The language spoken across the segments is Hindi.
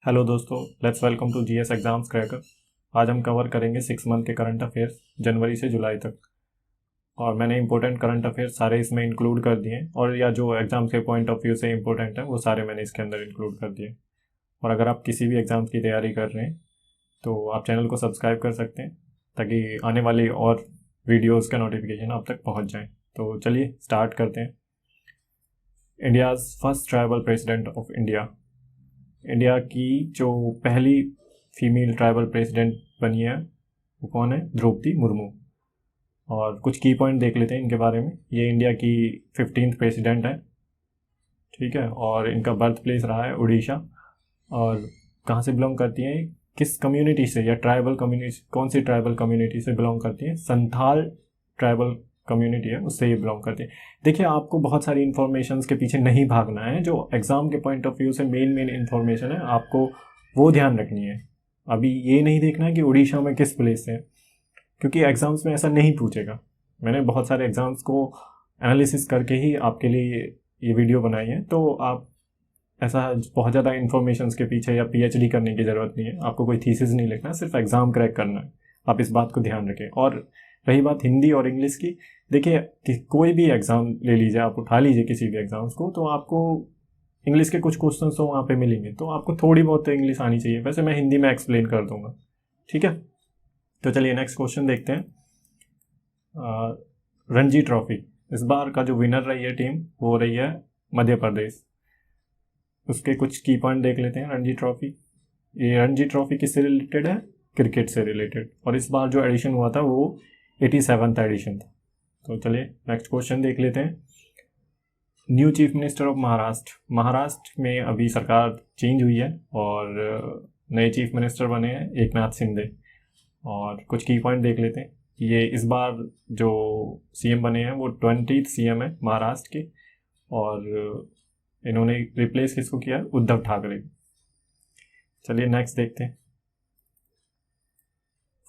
हेलो दोस्तों, let's welcome to GS exams cracker. आज हम कवर करेंगे 6 मंथ के करंट अफेयर्स जनवरी से जुलाई तक। और मैंने इंपॉर्टेंट करंट अफेयर्स सारे इसमें इंक्लूड कर दिए हैं, और या जो एग्जाम्स के पॉइंट ऑफ व्यू से इंपॉर्टेंट है वो सारे मैंने इसके अंदर इंक्लूड कर दिए। और अगर आप किसी भी एग्ज़ाम्स की तैयारी कर रहे हैं तो आप चैनल को सब्सक्राइब कर सकते हैं ताकि आने वाली और वीडियोज़ का नोटिफिकेशन आप तक पहुँच जाए। तो चलिए स्टार्ट करते हैं। India's first tribal president of India की जो पहली फीमेल ट्राइबल प्रेसिडेंट बनी है वो कौन है? द्रौपदी मुर्मू। और कुछ की पॉइंट देख लेते हैं इनके बारे में। ये इंडिया की 15th प्रेसिडेंट है, ठीक है। और इनका बर्थ प्लेस रहा है उड़ीसा। और कहाँ से बिलोंग करती हैं, किस कम्युनिटी से या ट्राइबल कम्युनिटी, कौन सी ट्राइबल कम्युनिटी से बिलोंग करती हैं? संथाल ट्राइबल कम्युनिटी है, उससे ये बिलोंग करती है। देखिए, आपको बहुत सारी इन्फॉर्मेशन के पीछे नहीं भागना है। जो एग्ज़ाम के पॉइंट ऑफ व्यू से मेन इन्फॉर्मेशन है आपको वो ध्यान रखनी है। अभी ये नहीं देखना है कि उड़ीसा में किस प्लेस से है, क्योंकि एग्ज़ाम्स में ऐसा नहीं पूछेगा। मैंने बहुत सारे एग्ज़ाम्स को एनालिसिस करके ही आपके लिए ये वीडियो बनाई है। तो आप ऐसा बहुत ज़्यादा इन्फॉर्मेशन के पीछे या पीएचडी करने की ज़रूरत नहीं है। आपको कोई थीसिस नहीं लिखना, सिर्फ एग्ज़ाम क्रैक करना है। आप इस बात को ध्यान रखें। और रही बात हिंदी और इंग्लिश की, देखिए कि कोई भी एग्ज़ाम ले लीजिए, आप उठा लीजिए किसी भी एग्ज़ाम्स को, तो आपको इंग्लिश के कुछ क्वेश्चन तो वहाँ पे मिलेंगे, तो आपको थोड़ी बहुत तो इंग्लिश आनी चाहिए। वैसे मैं हिंदी में एक्सप्लेन कर दूंगा, ठीक है। तो चलिए नेक्स्ट क्वेश्चन देखते हैं। रणजी ट्रॉफी, इस बार का जो विनर रही है टीम वो रही है मध्य प्रदेश। उसके कुछ की पॉइंट देख लेते हैं। रणजी ट्रॉफी, ये रणजी ट्रॉफी किससे रिलेटेड है? क्रिकेट से रिलेटेड। और इस बार जो एडिशन हुआ था वो 87वां एडिशन था। तो चलिए नेक्स्ट क्वेश्चन देख लेते हैं। New chief minister of Maharashtra में अभी सरकार चेंज हुई है और नए चीफ मिनिस्टर बने हैं एकनाथ शिंदे। और कुछ की पॉइंट देख लेते हैं। ये इस बार जो सीएम बने हैं वो 20th सीएम है महाराष्ट्र के। और इन्होंने रिप्लेस किसको किया? उद्धव ठाकरे। चलिए नेक्स्ट देखते हैं।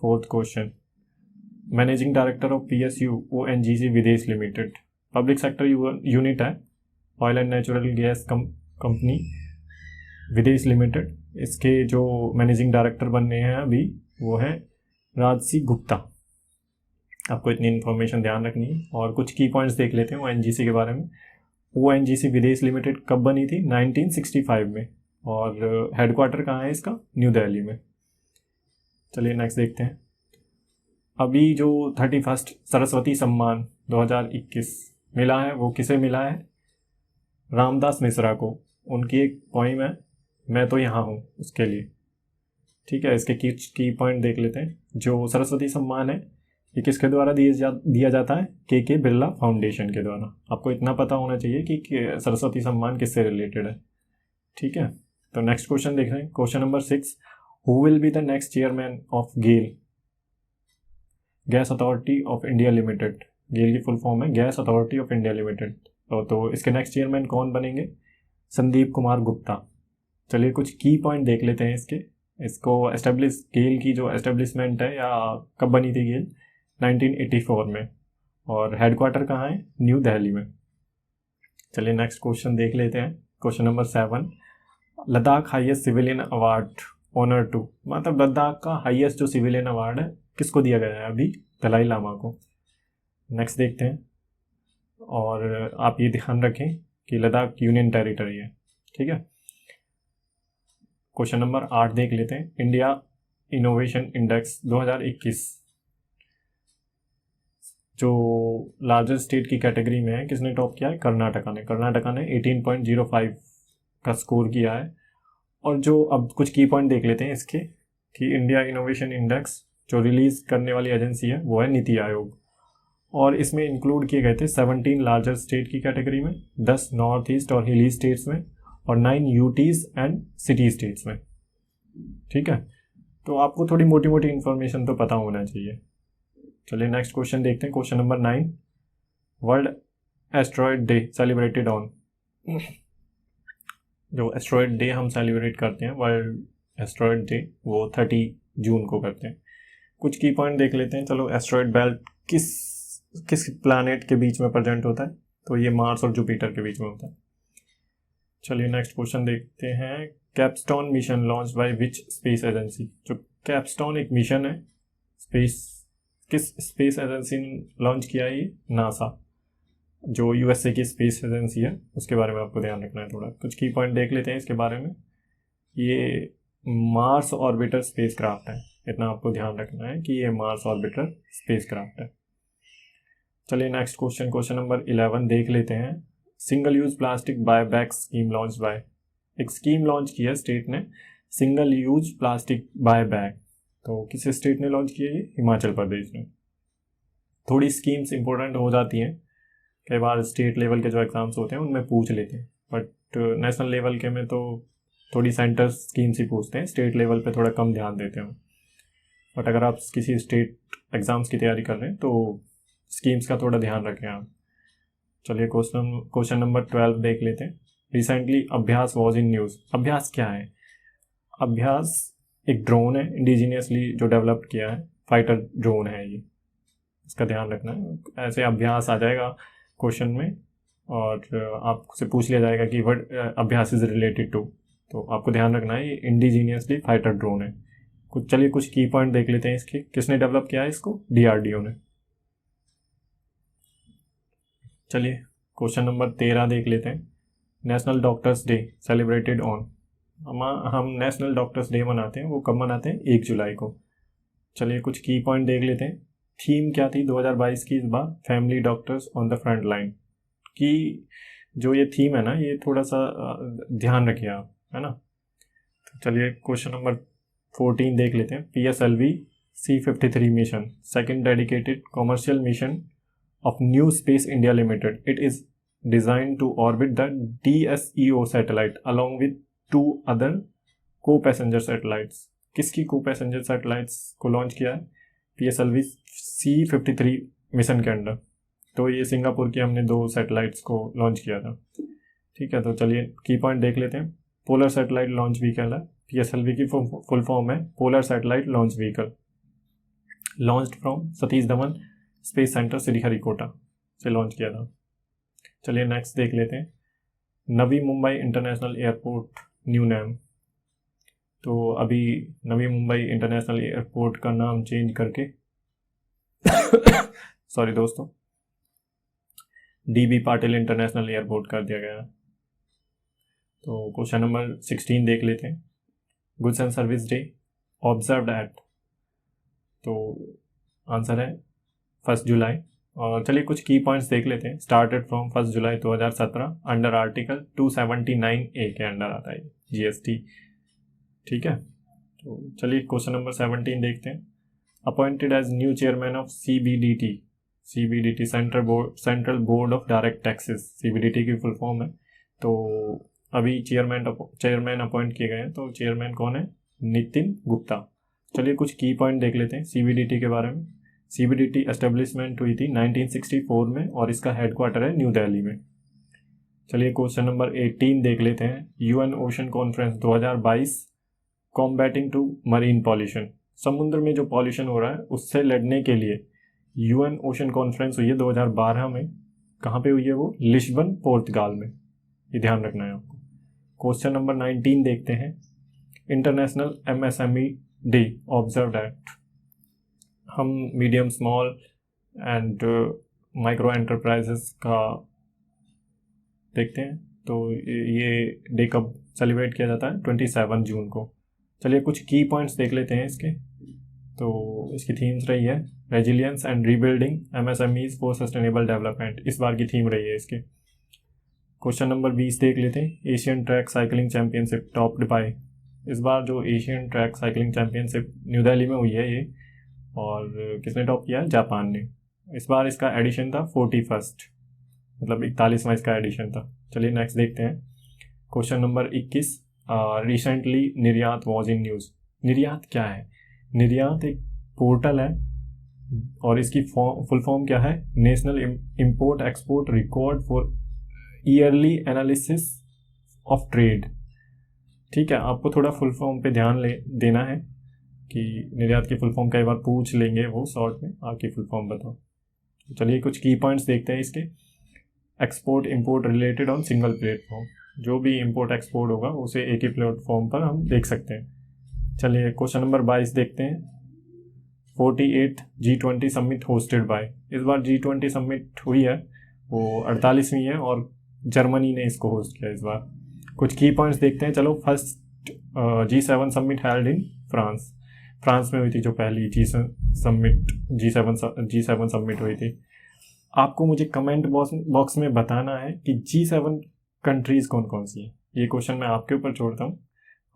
Fourth question, managing director of PSU ONGC विदेश लिमिटेड, पब्लिक सेक्टर यूनिट है, oil and natural gas company विदेश लिमिटेड। इसके जो मैनेजिंग डायरेक्टर बनने हैं अभी वो है राजसी गुप्ता। आपको इतनी इन्फॉर्मेशन ध्यान रखनी है। और कुछ की पॉइंट्स देख लेते हैं ओएनजीसी के बारे में। ओएनजीसी विदेश लिमिटेड कब बनी थी? 1965 में। और हेडक्वार्टर कहाँ है इसका? न्यू दिल्ली में। चलिए नेक्स्ट देखते हैं। अभी जो 31st सरस्वती सम्मान 2021 मिला है वो किसे मिला है? रामदास मिश्रा को। उनकी एक पोइम है मैं तो यहाँ हूँ, उसके लिए, ठीक है। इसके की पॉइंट देख लेते हैं। जो सरस्वती सम्मान है ये किसके द्वारा दिया जाता है? के बिरला फाउंडेशन के द्वारा। आपको इतना पता होना चाहिए कि सरस्वती सम्मान किससे रिलेटेड है, ठीक है। तो नेक्स्ट क्वेश्चन देख रहे हैं। Question number 6, who will be the next chairman of GAIL, Gas Authority of India Limited. GAIL की फुल फॉर्म है Gas Authority of India Limited. तो इसके नेक्स्ट चेयरमैन कौन बनेंगे? संदीप कुमार गुप्ता। चलिए कुछ की पॉइंट देख लेते हैं इसको एस्टेब्लिश, गेल की जो एस्टेब्लिशमेंट है या कब बनी थी गेल? 1984 में। और हेडक्वार्टर कहाँ है? न्यू दिल्ली में। चलिए नेक्स्ट क्वेश्चन देख लेते हैं। Question number 7, Ladakh highest civilian award honour to, मतलब लद्दाख का हाईएस्ट जो सिविलियन अवार्ड है किसको दिया गया है? अभी दलाई लामा को। नेक्स्ट देखते हैं। और आप ये ध्यान रखें कि लद्दाख यूनियन टेरिटरी है, ठीक है। क्वेश्चन नंबर 8 देख लेते हैं। इंडिया इनोवेशन इंडेक्स 2021 जो लार्जेस्ट स्टेट की कैटेगरी में है किसने टॉप किया है? कर्नाटका ने 18.05 का स्कोर किया है। और जो अब कुछ की पॉइंट देख लेते हैं इसके, कि इंडिया इनोवेशन इंडेक्स जो रिलीज करने वाली एजेंसी है वो है नीति आयोग। और इसमें इंक्लूड किए गए थे 17 लार्जर स्टेट की कैटेगरी में, 10 नॉर्थ ईस्ट और हिली स्टेट्स में, और 9 यूटीज एंड सिटी स्टेट्स में, ठीक है। तो आपको थोड़ी मोटी मोटी इन्फॉर्मेशन तो पता होना चाहिए। चलिए नेक्स्ट क्वेश्चन देखते हैं। Question number 9, world asteroid day celebrated on, जो एस्ट्रॉयड डे हम सेलिब्रेट करते हैं वर्ल्ड एस्ट्रॉयड डे वो 30 जून को करते हैं। कुछ की पॉइंट देख लेते हैं। चलो, एस्ट्रॉयड बेल्ट किस प्लैनेट के बीच में प्रेजेंट होता है? तो ये मार्स और जुपिटर के बीच में होता है। चलिए नेक्स्ट क्वेश्चन देखते हैं। Capstone mission launch by which space agency. जो कैपस्टोन एक मिशन है स्पेस, किस स्पेस एजेंसी ने लॉन्च किया है ये? नासा, जो यूएसए की स्पेस एजेंसी है, उसके बारे में आपको ध्यान रखना है। थोड़ा कुछ की पॉइंट देख लेते हैं इसके बारे में। ये मार्स ऑर्बिटर स्पेस क्राफ्ट है, इतना आपको ध्यान रखना है कि ये मार्स ऑर्बिटर स्पेस क्राफ्ट है। चलिए नेक्स्ट क्वेश्चन, क्वेश्चन नंबर 11 देख लेते हैं। Single use plastic buy back scheme launch by, एक स्कीम लॉन्च की है स्टेट ने, single use plastic buy bag. तो किस स्टेट ने लॉन्च किया? ये हिमाचल प्रदेश ने। थोड़ी स्कीम्स इंपॉर्टेंट हो जाती हैं, कई बार स्टेट लेवल के जो एग्जाम्स होते हैं उनमें पूछ लेते हैं, बट नेशनल लेवल के में तो थोड़ी सेंटर स्कीम्स ही पूछते हैं, स्टेट लेवल पे थोड़ा कम ध्यान देते हैं। बट अगर आप किसी स्टेट एग्जाम्स की तैयारी कर रहे हैं तो स्कीम्स का थोड़ा ध्यान रखें आप। चलिए क्वेश्चन नंबर 12 देख लेते हैं। रिसेंटली अभ्यास वॉज इन न्यूज़। अभ्यास क्या है? अभ्यास एक ड्रोन है, इंडिजीनियसली जो डेवलप किया है, फाइटर ड्रोन है ये, इसका ध्यान रखना है। ऐसे अभ्यास आ जाएगा क्वेश्चन में और आपसे पूछ लिया जाएगा कि व्हाट अभ्यास इज रिलेटेड टू, तो आपको ध्यान रखना है ये इंडिजीनियसली फाइटर ड्रोन है। चलिए कुछ की पॉइंट देख लेते हैं इसके। किसने डेवलप किया है इसको? डीआरडीओ ने। चलिए क्वेश्चन नंबर 13 देख लेते हैं। National doctors day celebrated on, हम नेशनल डॉक्टर्स डे मनाते हैं, वो कब मनाते हैं? 1 जुलाई को। चलिए कुछ की पॉइंट देख लेते हैं। थीम क्या थी 2022 की इस बार? Family doctors on the front line की। जो ये थीम है ना, ये थोड़ा सा ध्यान रखिए आप, है ना। तो चलिए क्वेश्चन नंबर 14 देख लेते हैं। PSLV C53 mission, second dedicated commercial mission of New Space India Limited. It is designed to orbit the DSEO satellite along with 2 other co-passenger satellites. किसकी co-passenger satellites को लॉन्च किया है? PSLV C53 मिशन के अंडर। तो ये सिंगापुर की हमने 2 सैटेलाइट्स को लॉन्च किया था। ठीक है, तो चलिए की पॉइंट देख लेते हैं। पोलर सैटेलाइट लॉन्च व्हीकल है, PSLV की फुल फॉर्म है polar satellite launch vehicle, launched from Satish Dhawan Space Centre Sriharikota से लॉन्च किया था। चलिए नेक्स्ट देख लेते हैं। Navi Mumbai international airport new name. तो अभी नवी मुंबई इंटरनेशनल एयरपोर्ट का नाम चेंज करके सॉरी दोस्तों, DB पाटिल इंटरनेशनल एयरपोर्ट कर दिया गया। तो क्वेश्चन नंबर 16 देख लेते हैं। Goods and service day observed eight, तो आंसर है 1 जुलाई। और चलिए कुछ की पॉइंट्स देख लेते हैं। Started from 1 July 2017 under article 279A के अंडर आता है GST। ठीक है, तो चलिए क्वेश्चन नंबर 17 देखते हैं। Appointed as new chairman of CBDT central board of direct taxes, CBDT की फुल फॉर्म है। तो अभी चेयरमैन अपॉइंट किए गए हैं, तो चेयरमैन कौन है? नितिन गुप्ता। चलिए कुछ की पॉइंट देख लेते हैं CBDT के बारे में। CBDT एस्टेब्लिशमेंट हुई थी 1964 में और इसका हेडक्वार्टर है न्यू दिल्ली में। चलिए क्वेश्चन नंबर 18 देख लेते हैं। UN ocean conference 2022 combating to marine pollution, समुद्र में जो पॉल्यूशन हो रहा है उससे लड़ने के लिए UN ओशन कॉन्फ्रेंस हुई है 2012 में। कहाँ पे हुई है वो? लिस्बन, पोर्तुगाल में। ये ध्यान रखना है आपको। क्वेश्चन नंबर 19 देखते हैं। International MSME day observed at, हम medium small and micro enterprises का देखते हैं। तो ये डे कब सेलिब्रेट किया जाता है? 27 जून को। चलिए कुछ की पॉइंट्स देख लेते हैं इसके। तो इसकी थीम्स रही है resilience and rebuilding MSMEs for sustainable development, इस बार की थीम रही है इसके। क्वेश्चन नंबर 20 देख लेते हैं। Asian track cycling championship topped by, इस बार जो Asian track cycling championship New Delhi में हुई है ये, और किसने टॉप किया है? जापान ने। इस बार इसका एडिशन था 41st, मतलब 41वां इसका एडिशन था। चलिए नेक्स्ट देखते हैं। Question number 21। रिसेंटली निर्यात वॉज इन न्यूज़। निर्यात क्या है? निर्यात एक पोर्टल है और इसकी फुल फॉर्म क्या है? National import export record for yearly analysis of trade. ठीक है, आपको थोड़ा फुल फॉर्म पे ध्यान देना है कि निर्यात की फुल फॉर्म कई बार पूछ लेंगे वो शॉर्ट में, आपकी फुल फॉर्म बताओ। तो चलिए कुछ की पॉइंट्स देखते हैं इसके। Export import related on single platform, जो भी इंपोर्ट एक्सपोर्ट होगा उसे एक ही प्लेटफॉर्म पर हम देख सकते हैं। चलिए क्वेश्चन नंबर 22 देखते हैं। 48 G20 समिट होस्टेड बाय। इस बार G20 समिट हुई है, वो 48वीं है और जर्मनी ने इसको होस्ट किया इस बार। कुछ की पॉइंट्स देखते हैं। चलो, first G7 summit held in France में हुई थी, जो पहली G7 समिट हुई थी। आपको मुझे कमेंट बॉक्स में बताना है कि G7 कंट्रीज कौन कौन सी है। ये क्वेश्चन मैं आपके ऊपर छोड़ता हूँ,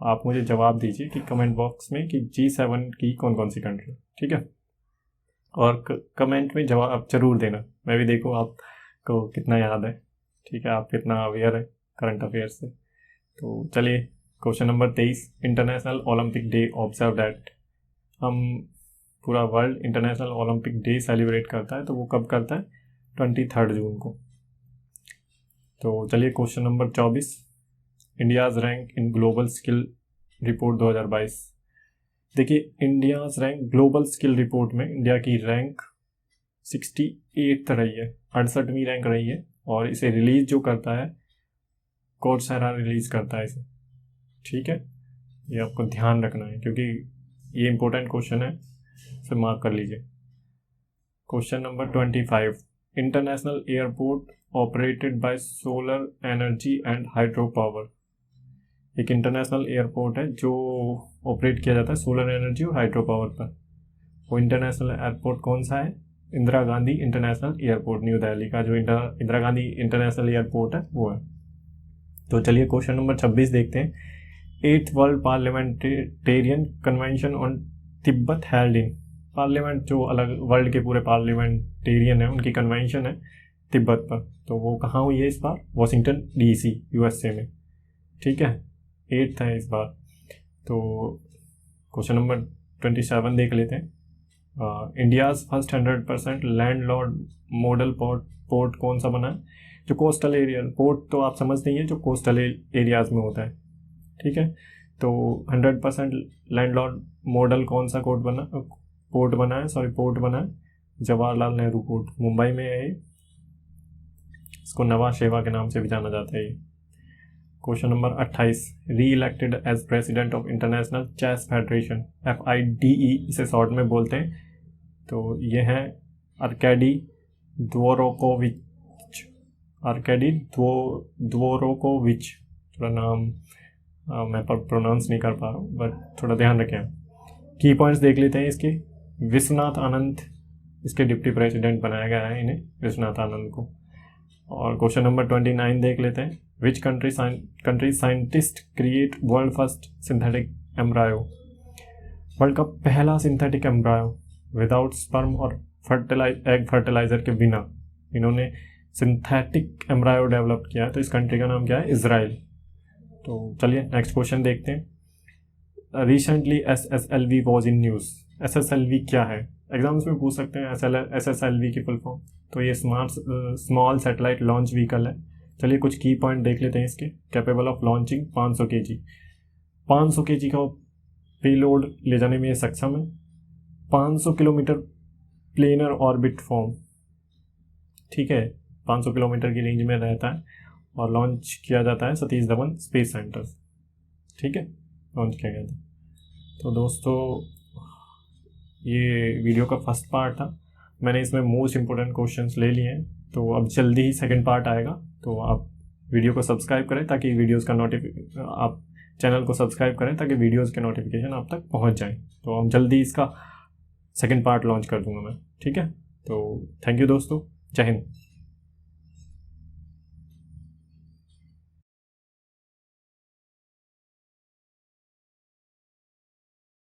आप मुझे जवाब दीजिए कि कमेंट बॉक्स में कि G7 की कौन कौन सी कंट्री, ठीक है। और कमेंट में जवाब जरूर देना, मैं भी देखूँ आपको कितना याद है, ठीक है, आप कितना अवेयर है करंट अफेयर से। तो चलिए question number 23, international Olympic day observe eight. हम पूरा world international Olympic day celebrate करता है, तो वो कब करता है? 23 जून को। तो चलिए question number 24, India's rank in global skill report 2022। देखिए, India's rank global skill report में इंडिया की रैंक 68 रही है, 68वीं रैंक रही है। और इसे रिलीज जो करता है कोर्सेरा रिलीज करता है इसे, ठीक है। ये आपको ध्यान रखना है क्योंकि ये इंपॉर्टेंट क्वेश्चन है, इसे मार्क कर लीजिए। Question number 25, international airport operated by solar energy and hydro power. एक इंटरनेशनल एयरपोर्ट है जो ऑपरेट किया जाता है सोलर एनर्जी और हाइड्रो पावर पर। वो इंटरनेशनल एयरपोर्ट कौन सा है? Indira Gandhi international airport, new Delhi का जो इंदिरा गांधी इंटरनेशनल एयरपोर्ट है वो है। तो चलिए क्वेश्चन नंबर 26 देखते हैं। 8th world parliamentarian convention on Tibet held in. Parliament जो अलग वर्ल्ड के पूरे पार्लियामेंटेरियन है उनकी कन्वेंशन है तिब्बत पर, तो वो कहाँ हुई है इस बार? वॉशिंगटन DC USA में, ठीक है। 8th है इस बार। तो क्वेश्चन नंबर 27 देख लेते हैं। India's first 100% landlord model port कौन सा बना है? जो कोस्टल एरिया पोर्ट, तो आप समझते ही हैं जो कोस्टल एरियाज़ में होता है, ठीक है। तो 100% लैंडलॉर्ड मॉडल कौन सा पोर्ट बना है? जवाहरलाल नेहरू पोर्ट, मुंबई में है। इसको नवा शेवा के नाम से भी जाना जाता है। Question number 28, re elected as president of international chess federation, FIDE इसे शॉर्ट में बोलते हैं। तो ये हैं आर्केडी द्वोरोकोविच। थोड़ा नाम मैं प्रोनाउंस नहीं कर पा रहा हूँ, बट थोड़ा ध्यान रखें। की पॉइंट्स देख लेते हैं इसके। विश्वनाथ आनंद इसके डिप्टी प्रेसिडेंट बनाया गया है इन्हें, विश्वनाथ आनंद को। और क्वेश्चन नंबर 29 देख लेते हैं। Which country scientist create world first synthetic embryo. World का पहला सिंथेटिक एम्ब्रायो विदाउट स्पर्म और एग फर्टिलाइजर के बिना इन्होंने सिंथेटिक एम्ब्रायो डेवलप किया है। तो इस कंट्री का नाम क्या है? इजराइल। तो चलिए नेक्स्ट क्वेश्चन देखते हैं। Recently SSLV was in news. SSLV क्या है? एग्जाम्स में पूछ सकते हैं SSLV की फुल फॉर्म। तो ये स्मॉल सैटेलाइट लॉन्च व्हीकल है। चलिए कुछ की पॉइंट देख लेते हैं इसके। Capable of launching 500 kg, 500 kg का पेलोड ले जाने में ये सक्षम है। 500 किलोमीटर प्लेनर ऑर्बिट फॉर्म, ठीक है, 500 किलोमीटर की रेंज में रहता है और लॉन्च किया जाता है सतीश धवन स्पेस सेंटर, ठीक है, लॉन्च किया गया था। तो दोस्तों ये वीडियो का फर्स्ट पार्ट था, मैंने इसमें मोस्ट इंपॉर्टेंट क्वेश्चंस ले लिए हैं। तो अब जल्दी ही सेकंड पार्ट आएगा, तो आप वीडियो को सब्सक्राइब करें ताकि वीडियोस का आप चैनल को सब्सक्राइब करें ताकि वीडियोस के नोटिफिकेशन आप तक पहुंच जाएं। तो हम जल्दी इसका सेकंड पार्ट लॉन्च कर दूंगा मैं, ठीक है। तो थैंक यू दोस्तों, जय हिंद।